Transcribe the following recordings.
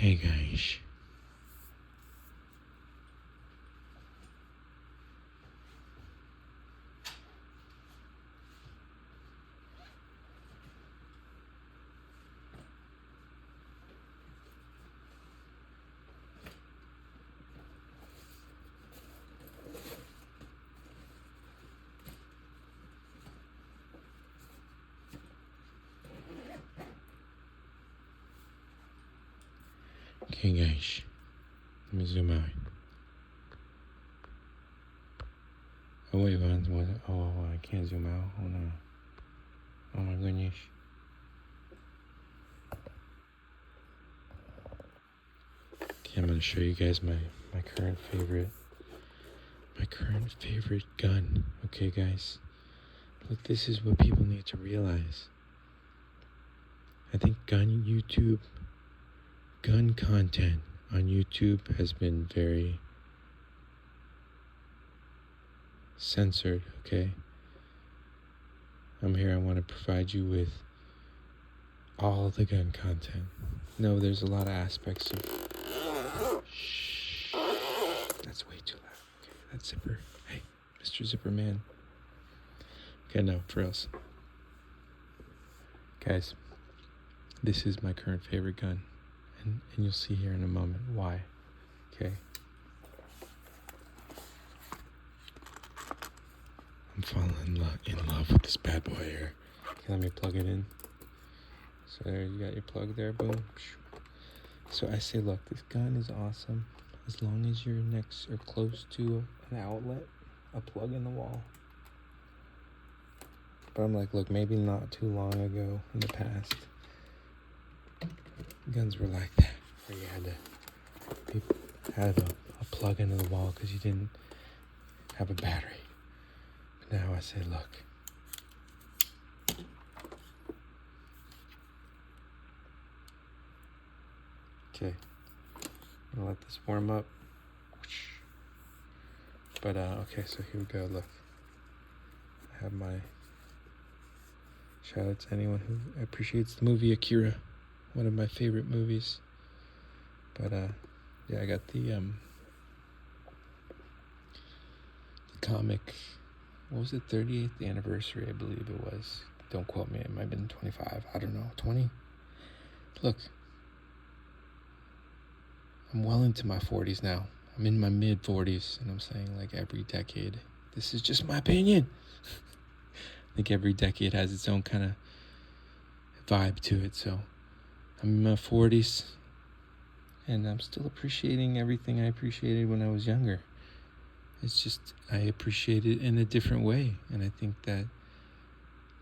Hey guys. Okay guys. Let me zoom out. Oh wait, what? Oh, I can't zoom out. Hold on. Oh my goodness. Okay, I'm gonna show you guys my current favorite gun. Okay guys. Look, this is what people need to realize. I think gun content on YouTube has been very censored, okay? I'm here, I want to provide you with all the gun content. No, there's a lot of aspects of... Shh. That's way too loud. Okay, that's Zipper. Hey, Mr. Zipper Man. Okay, no, for reals. Guys, this is my current favorite gun. And you'll see here in a moment why. Okay. I'm falling in love with this bad boy here. Okay, let me plug it in. So there, you got your plug there, boom. So I say, look, this gun is awesome as long as you're next or close to an outlet, a plug in the wall. But I'm like, look, maybe not too long ago in the past, guns were like that, where you had to a plug into the wall because you didn't have a battery. But now I say, look. Okay, I'm gonna let this warm up. But okay, so here we go. Look, I have my shout out to anyone who appreciates the movie Akira, one of my favorite movies. But yeah, I got the comic. What was it? 38th anniversary, I believe it was. Don't quote me. It might have been 25. I don't know. 20. Look, I'm well into my 40s now. I'm in my mid 40s, and I'm saying, like, every decade. This is just my opinion. I think every decade has its own kind of vibe to it. So I'm in my 40s, and I'm still appreciating everything I appreciated when I was younger. It's just I appreciate it in a different way, and I think that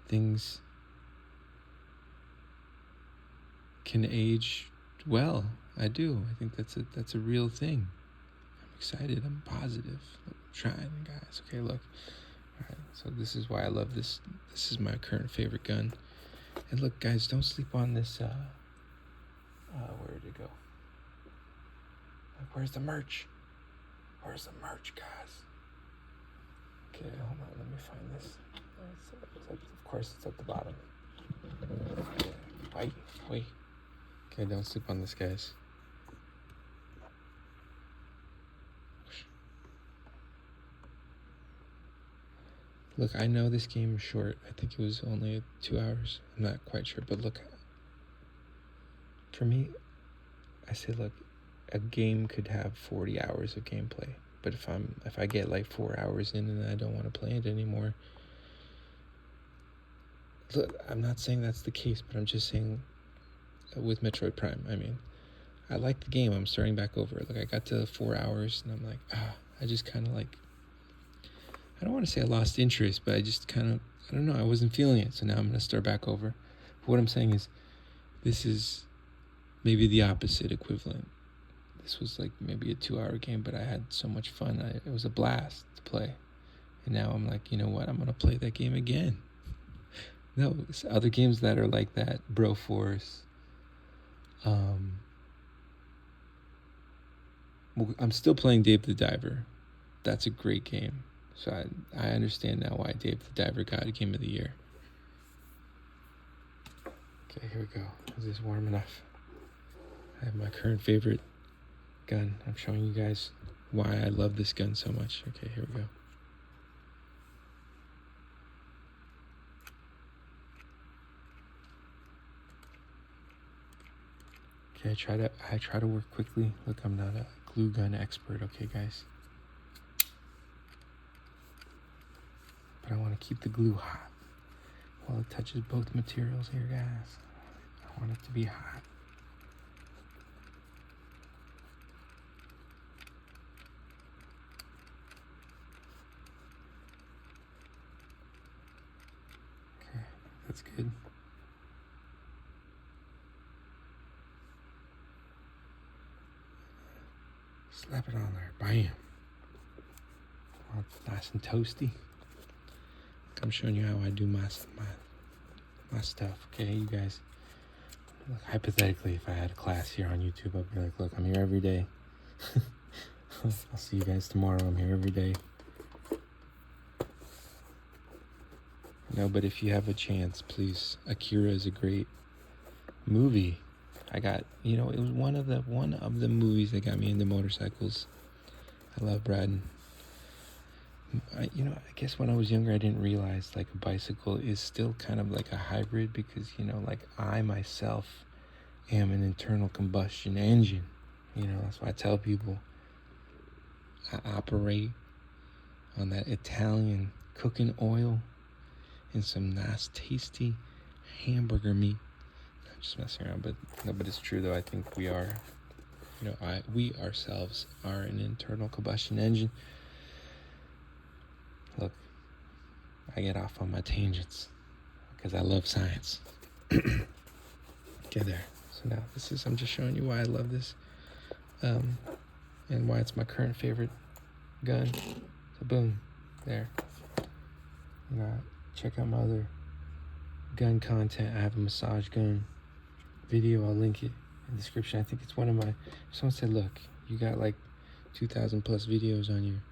things can age well. I do. I think that's a real thing. I'm excited. I'm positive. I'm trying, guys. Okay, look. All right. So this is why I love this. This is my current favorite gun. And look, guys, don't sleep on this. Where did it go? Where's the merch? Where's the merch, guys? Okay, hold on. Let me find this. Of course, it's at the bottom. Wait. Okay, don't sleep on this, guys. Look, I know this game is short. I think it was only 2 hours. I'm not quite sure, but look. For me, I say, look, a game could have 40 hours of gameplay. But if I get like 4 hours in and I don't want to play it anymore, look, I'm not saying that's the case, but I'm just saying with Metroid Prime, I mean, I like the game. I'm starting back over. Like, I got to 4 hours and I'm like, I just kind of like, I don't want to say I lost interest, but I just kind of, I don't know, I wasn't feeling it. So now I'm going to start back over. But what I'm saying is, this is maybe the opposite equivalent. This was like maybe a 2-hour game, but I had so much fun. It was a blast to play. And now I'm like, you know what? I'm going to play that game again. No, it's other games that are like that. Broforce. I'm still playing Dave the Diver. That's a great game. So I understand now why Dave the Diver got a Game of the Year. Okay, here we go. Is this warm enough? I have my current favorite gun. I'm showing you guys why I love this gun so much. Okay, here we go. Okay, I try to work quickly. Look, I'm not a glue gun expert, okay guys? But I want to keep the glue hot while it touches both materials here, guys. I want it to be hot. Okay, that's good. Slap it on there, bam. Oh, it's nice and toasty. I'm showing you how I do my stuff, okay, you guys? Look, hypothetically, if I had a class here on YouTube, I'd be like, look, I'm here every day. I'll see you guys tomorrow. I'm here every day. No, but if you have a chance, please. Akira is a great movie. I got, it was one of the movies that got me into motorcycles. I love riding. I guess when I was younger, I didn't realize like a bicycle is still kind of like a hybrid because, like I myself am an internal combustion engine. That's why I tell people I operate on that Italian cooking oil and some nice tasty hamburger meat. I'm just messing around, but it's true though. I think we are, we ourselves are an internal combustion engine. Look, I get off on my tangents because I love science. Okay, there. So now I'm just showing you why I love this, and why it's my current favorite gun. So boom, there. Check out my other gun content. I have a massage gun video. I'll link it in the description. I think it's one of my. Someone said, look, you got like 2,000 plus videos on your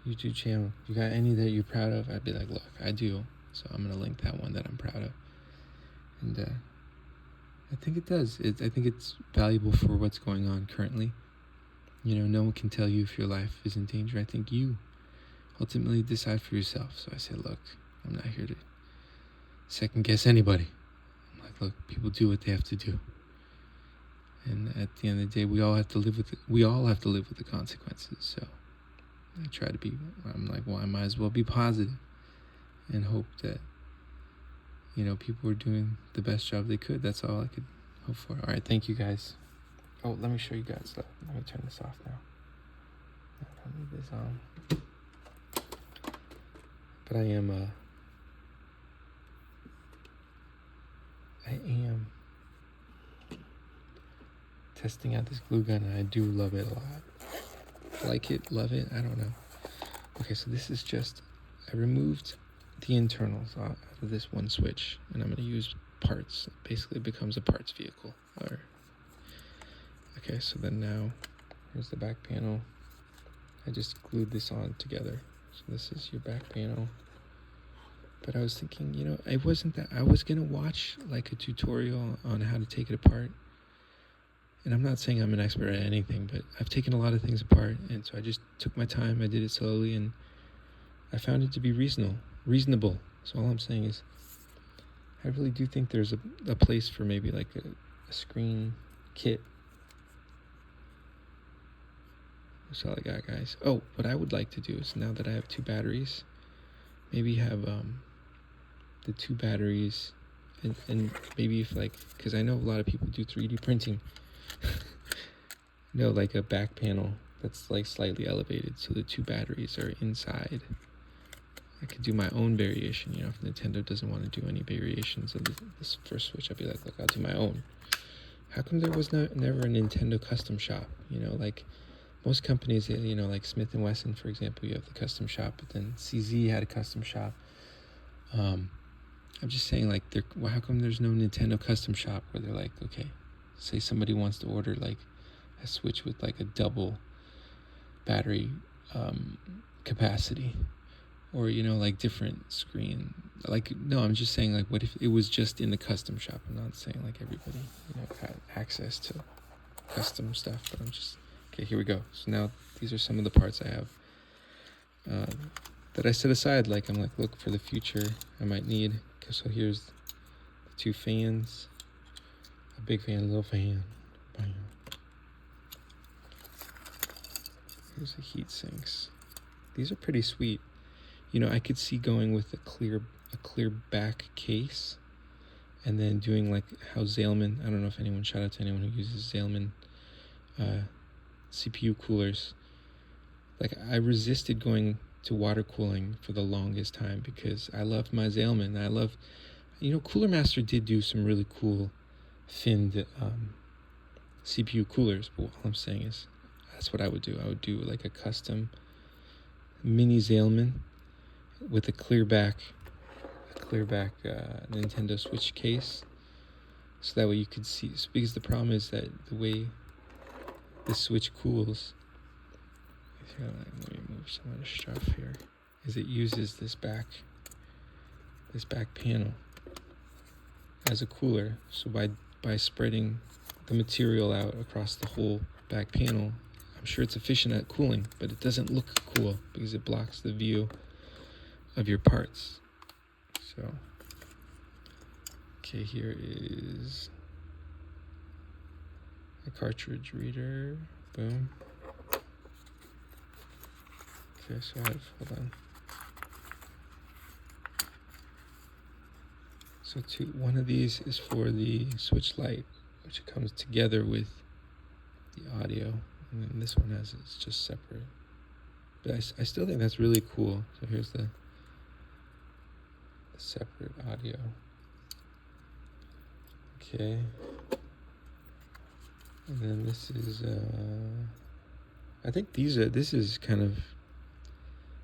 YouTube channel. You got any that you're proud of? I'd be like, look, I do. So I'm gonna link that one that I'm proud of. And I think it does. I think it's valuable for what's going on currently. No one can tell you if your life is in danger. I think you ultimately decide for yourself. So I say, look, I'm not here to second guess anybody. I'm like, look, people do what they have to do. And at the end of the day, we all have to live with the consequences. So I try to be, I'm like, well, I might as well be positive and hope that, people are doing the best job they could. That's all I could hope for. All right, thank you guys. Oh, let me show you guys. Let me turn this off now. I don't need this on. But I am testing out this glue gun, and I do love it a lot. Like it, love it, I don't know. Okay, so this is just, I removed the internals out of this one switch, and I'm going to use parts. It basically becomes a parts vehicle. Okay, so then now, here's the back panel. I just glued this on together. So this is your back panel. But I was thinking, I was going to watch like a tutorial on how to take it apart. And I'm not saying I'm an expert at anything, but I've taken a lot of things apart. And so I just took my time. I did it slowly, and I found it to be reasonable. So all I'm saying is I really do think there's a place for maybe like a screen kit. That's all I got, guys. Oh, what I would like to do is, now that I have 2 batteries, maybe have the 2 batteries and maybe if because I know a lot of people do 3D printing. Like a back panel that's like slightly elevated so the 2 batteries are inside. I could do my own variation, if Nintendo doesn't want to do any variations of this first Switch, I'd be like, look, I'll do my own. How come there was never a Nintendo custom shop? Like most companies, like Smith & Wesson, for example, you have the custom shop, but then CZ had a custom shop. I'm just saying, like, how come there's no Nintendo custom shop where they're like, okay, say somebody wants to order like a Switch with like a double battery capacity, or like different screen. Like, no, I'm just saying, like, what if it was just in the custom shop? I'm not saying like everybody got access to custom stuff, but I'm just, okay, here we go. So now these are some of the parts I have that I set aside. Like, I'm like, look, for the future I might need. Okay, so here's the 2 fans, a big fan, a little fan. Bam. Here's the heat sinks. These are pretty sweet. You know, I could see going with a clear back case, and then doing like how Zalman, I don't know if anyone, shout out to anyone who uses Zalman CPU coolers. Like, I resisted going to water cooling for the longest time because I love my Zalman. I love, you know, Cooler Master did do some really cool finned CPU coolers, but all I'm saying is that's what I would do. I would do like a custom mini Zalman with a clear back Nintendo Switch case, so that way you could see. Because the problem is that the way the Switch cools, let me move some of the stuff here, is it uses this back panel as a cooler. So by spreading the material out across the whole back panel, I'm sure it's efficient at cooling, but it doesn't look cool because it blocks the view of your parts. So, okay, here is a cartridge reader. Boom. Okay, so hold on. So one of these is for the Switch Lite, which comes together with the audio, and then this one it's just separate. But I still think that's really cool. So here's the separate audio. Okay. And then this is I think this is kind of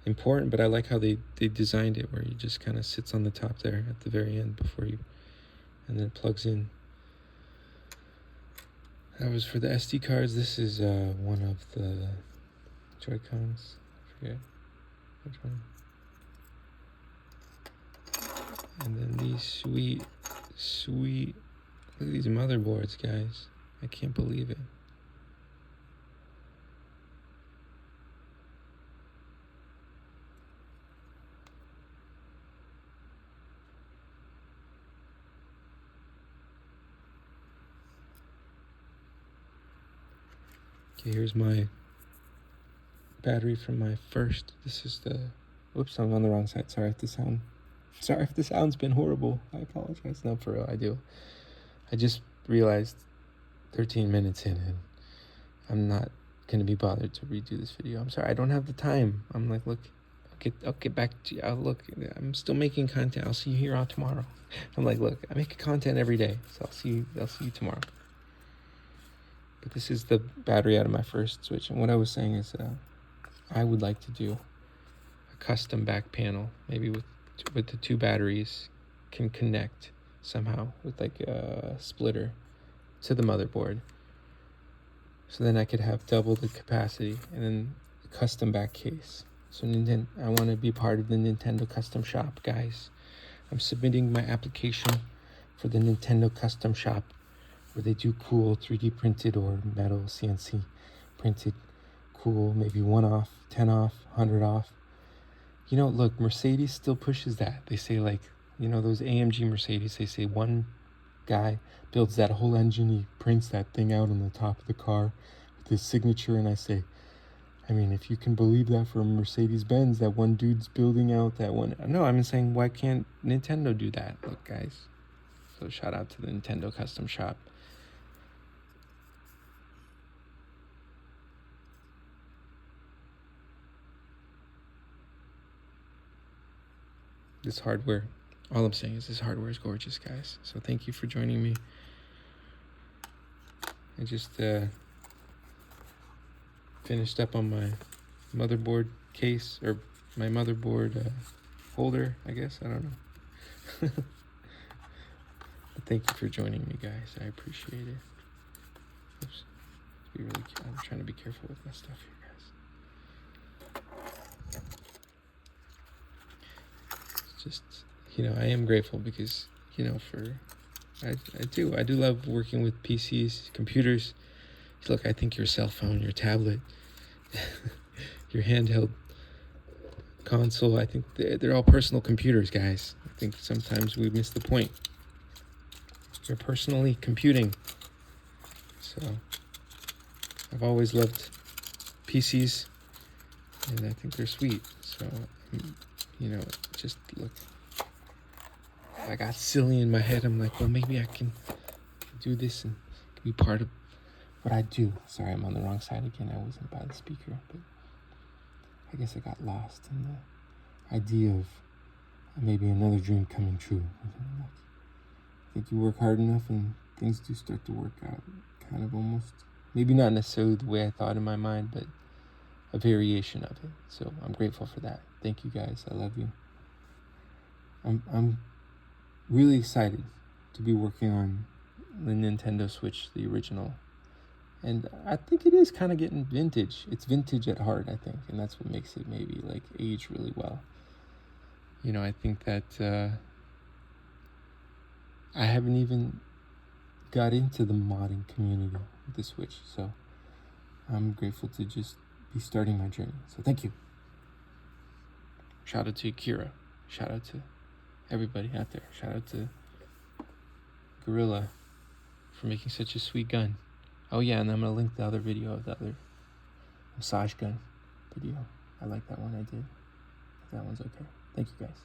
important, but I like how they designed it where it just kind of sits on the top there at the very end before you, and then it plugs in. That was for the SD cards. This is one of the Joy-Cons. I forget which one. And then these sweet, look at these motherboards, guys. I can't believe it. Okay, here's my battery from my first. This is the, whoops, I'm on the wrong side. Sorry if the sound's been horrible. I apologize. No, for real, I do. I just realized 13 minutes in and I'm not going to be bothered to redo this video. I'm sorry, I don't have the time. I'm like, look, I'll get back to you. Look, I'm still making content. I'll see you here on tomorrow. I'm like, look, I make content every day, so I'll see you tomorrow. But this is the battery out of my first Switch, and what I was saying is I would like to do a custom back panel, maybe with the 2 batteries can connect somehow with like a splitter to the motherboard. So then I could have double the capacity, and then a custom back case. So I want to be part of the Nintendo Custom Shop, guys. I'm submitting my application for the Nintendo Custom Shop, where they do cool 3D printed or metal CNC printed cool, maybe 1 off, 10 off, 100 off. You know, look, Mercedes still pushes that. They say, like, you know, those AMG Mercedes, they say one guy builds that whole engine, he prints that thing out on the top of the car with his signature, and I say, I mean, if you can believe that for Mercedes-Benz, that one dude's building out that one. No, I'm saying, why can't Nintendo do that? Look, guys. So shout out to the Nintendo Custom Shop. This hardware, all I'm saying is this hardware is gorgeous, guys. So thank you for joining me. I just finished up on my motherboard case, or my motherboard holder, I guess. I don't know. But thank you for joining me, guys. I appreciate it. Oops. I'm trying to be careful with my stuff here, guys. It's just, you know, I am grateful because, you know, I do love working with PCs, computers. Look, I think your cell phone, your tablet, your handheld console, I think they're all personal computers, guys. I think sometimes we miss the point. You're personally computing. So I've always loved PCs, and I think they're sweet. So, just look, I got silly in my head. I'm like, well, maybe I can do this and be part of what I do. Sorry, I'm on the wrong side again. I wasn't by the speaker, but I guess I got lost in the idea of maybe another dream coming true. I think you work hard enough and things do start to work out, kind of almost. Maybe not necessarily the way I thought in my mind, but a variation of it. So I'm grateful for that. Thank you guys. I love you. I'm really excited to be working on the Nintendo Switch, the original. And I think it is kind of getting vintage. It's vintage at heart, I think. And that's what makes it maybe like age really well. I think that I haven't even got into the modding community with the Switch. So I'm grateful to just be starting my journey. So thank you. Shout out to Akira. Shout out to everybody out there. Shout out to Gorilla for making such a sweet gun. Oh yeah, and I'm going to link the other video of the other massage gun video. I like that one I did. That one's okay. Thank you guys.